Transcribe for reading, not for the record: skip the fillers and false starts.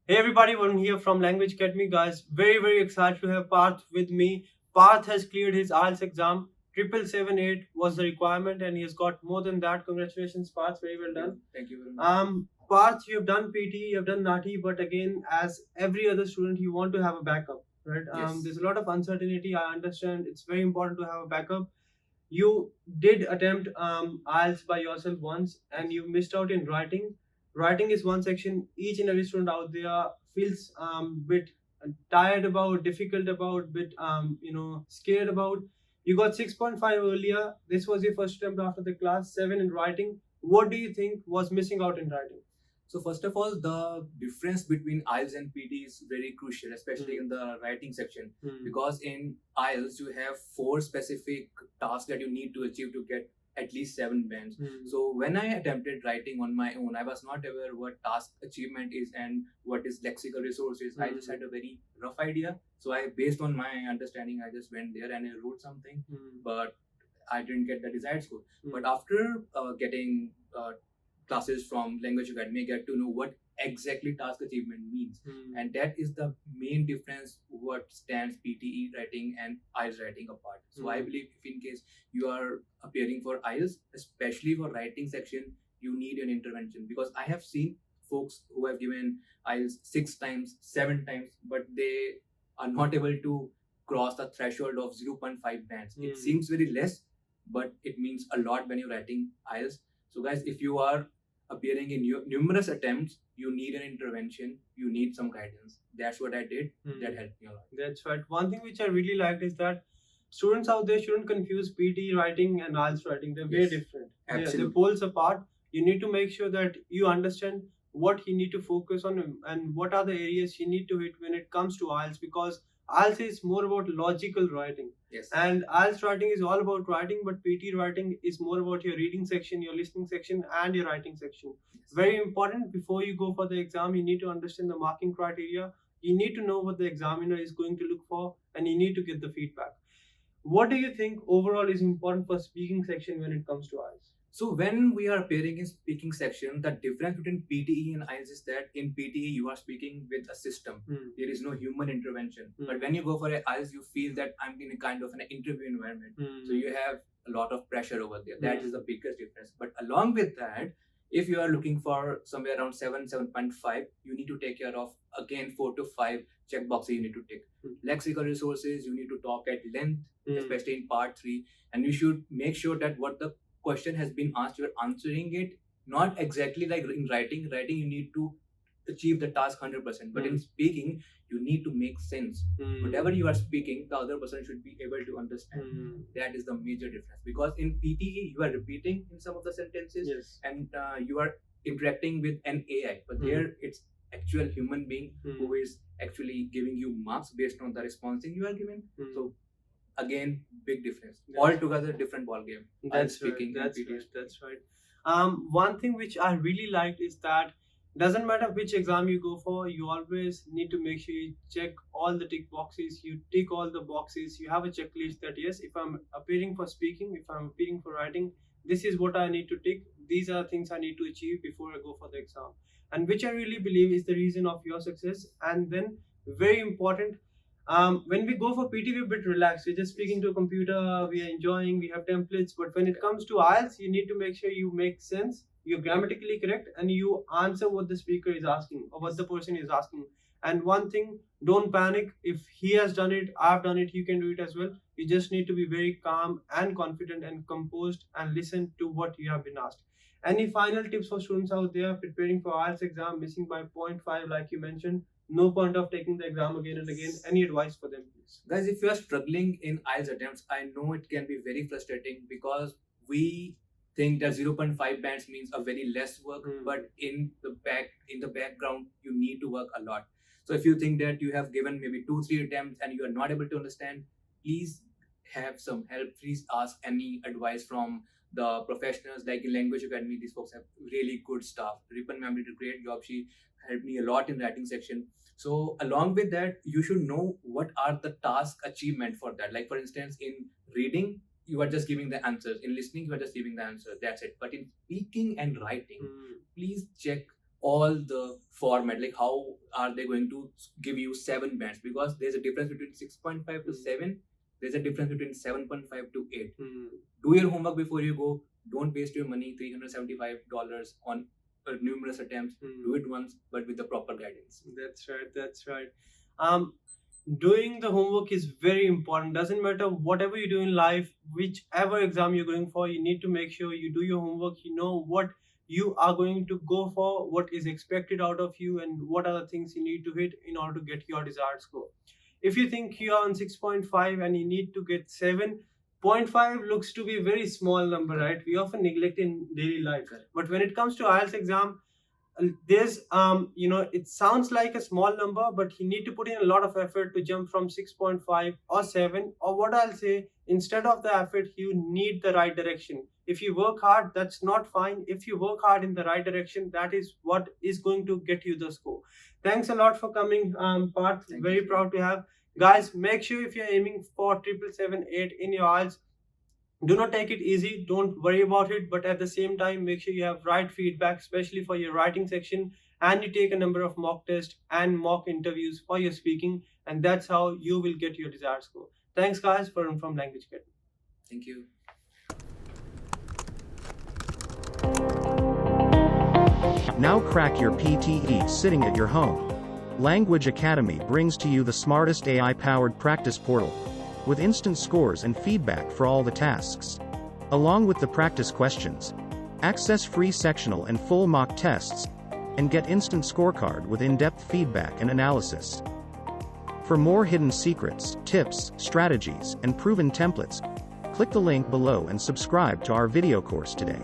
Hey everybody, Varun here from Language Academy, guys. Very excited to have Parth with me. Parth has cleared his IELTS exam. 777-8 was the requirement, and he has got more than that. Congratulations, Parth. Very well done. Thank you very much. Parth, you have done PTE, you have done NAATI, but again, as every other student, you want to have a backup, right? Yes. There's a lot of uncertainty. I understand it's very important to have a backup. You did attempt IELTS by yourself once, and you missed out in writing. Writing is one section each and every student out there feels bit tired about, difficult about, bit scared about. You got 6.5 earlier. This was your first attempt after the class 7 in writing. What do you think was missing out in writing? So first of all, the difference between IELTS and PT is very crucial, especially in the writing section, because in IELTS you have 4 specific tasks that you need to achieve to get at least 7 bands. So when I attempted writing on my own, I was not aware what task achievement is and what is lexical resources. I just had a very rough idea. So based on my understanding, I just went there and I wrote something, but I didn't get the desired score. But after getting classes from Language Academy, I get to know what exactly task achievement means, and that is the main difference what stands PTE writing and IELTS writing apart. So I believe if in case you are appearing for IELTS, especially for writing section, you need an intervention, because I have seen folks who have given IELTS 6 times, 7 times, but they are not able to cross the threshold of 0.5 bands. It seems very less, but it means a lot when you're writing IELTS. So guys, if you are appearing in numerous attempts, you need an intervention, you need some guidance. That's what I did. That helped me a lot. That's right. One thing which I really liked is that students out there shouldn't confuse PT writing and IELTS writing. They're very different. Absolutely. They're poles apart. You need to make sure that you understand what you need to focus on and what are the areas you need to hit when it comes to IELTS, because IELTS is more about logical writing. Yes. And IELTS writing is all about writing, but PT writing is more about your reading section, your listening section, and your writing section. Yes. Very important. Before you go for the exam, you need to understand the marking criteria. You need to know what the examiner is going to look for, and you need to get the feedback. What do you think overall is important for speaking section when it comes to IELTS? So when we are appearing in speaking section, the difference between PTE and IELTS is that in PTE you are speaking with a system. There is no human intervention. But when you go for IELTS, you feel that I'm in a kind of an interview environment. So you have a lot of pressure over there. That is the biggest difference. But along with that, if you are looking for somewhere around 7, 7.5, you need to take care of again 4 to 5 checkboxes you need to tick. Lexical resources, you need to talk at length, especially in part 3. And you should make sure that what the question has been asked, you're answering it not exactly like in writing. Writing, you need to achieve the task 100%, but in speaking, you need to make sense. Whatever you are speaking, the other person should be able to understand. That is the major difference, because in PTE you are repeating in some of the sentences, and you are interacting with an AI, but there it's actual human being who is actually giving you marks based on the response you are given. So again, big difference. Altogether different ball game. That's speaking right. That's right. One thing which I really liked is that doesn't matter which exam you go for, you always need to make sure you check all the tick boxes. You tick all the boxes. You have a checklist that yes, if I'm appearing for speaking, if I'm appearing for writing, this is what I need to tick. These are things I need to achieve before I go for the exam, and which I really believe is the reason of your success. And then very important, when we go for PT, we're a bit relaxed. We're just speaking to a computer, we are enjoying, we have templates. But when it comes to IELTS, you need to make sure you make sense, you're grammatically correct, and you answer what the speaker is asking or what the person is asking. And one thing, don't panic. If he has done it, I've done it, you can do it as well. You just need to be very calm and confident and composed and listen to what you have been asked. Any final tips for students out there preparing for IELTS exam, missing by 0.5 like you mentioned? No point of taking the exam again and again. Any advice for them, please? Guys, if you are struggling in IELTS attempts, I know it can be very frustrating, because we think that 0.5 bands means a very less work, but in the background you need to work a lot. So if you think that you have given maybe 2-3 attempts and you are not able to understand, please have some help. Please ask any advice from the professionals. Like in Language Academy, these folks have really good staff. Ripan ma'am did a great job. She helped me a lot in writing section. So along with that, you should know what are the task achievement for that. Like for instance, in reading, you are just giving the answers. In listening, you are just giving the answer. That's it. But in speaking and writing, please check all the format, like how are they going to give you 7 bands, because there's a difference between 6.5 to 7, there's a difference between 7.5 to 8. Do your homework before you go. Don't waste your money, $375 on numerous attempts. Do it once, but with the proper guidance. That's right, that's right. Doing the homework is very important. Doesn't matter whatever you do in life, whichever exam you're going for, you need to make sure you do your homework. You know what you are going to go for, what is expected out of you, and what are the things you need to hit in order to get your desired score. If you think you are on 6.5 and you need to get 7, 0.5 looks to be a very small number, right? We often neglect in daily life. But when it comes to IELTS exam, there's it sounds like a small number, but you need to put in a lot of effort to jump from 6.5 or 7, or what I'll say, instead of the effort, you need the right direction. If you work hard, that's not fine. If you work hard in the right direction, that is what is going to get you the score. Thanks a lot for coming, Parth. Very proud to have. Guys, make sure if you're aiming for 777-8 in your IELTS, do not take it easy, don't worry about it, but at the same time, make sure you have right feedback, especially for your writing section, and you take a number of mock tests and mock interviews for your speaking, and that's how you will get your desired score. Thanks guys for from Language Academy. Thank you. Now crack your PTE sitting at your home. Language Academy brings to you the smartest AI-powered practice portal, with instant scores and feedback for all the tasks. Along with the practice questions, access free sectional and full mock tests, and get instant scorecard with in-depth feedback and analysis. For more hidden secrets, tips, strategies, and proven templates, click the link below and subscribe to our video course today.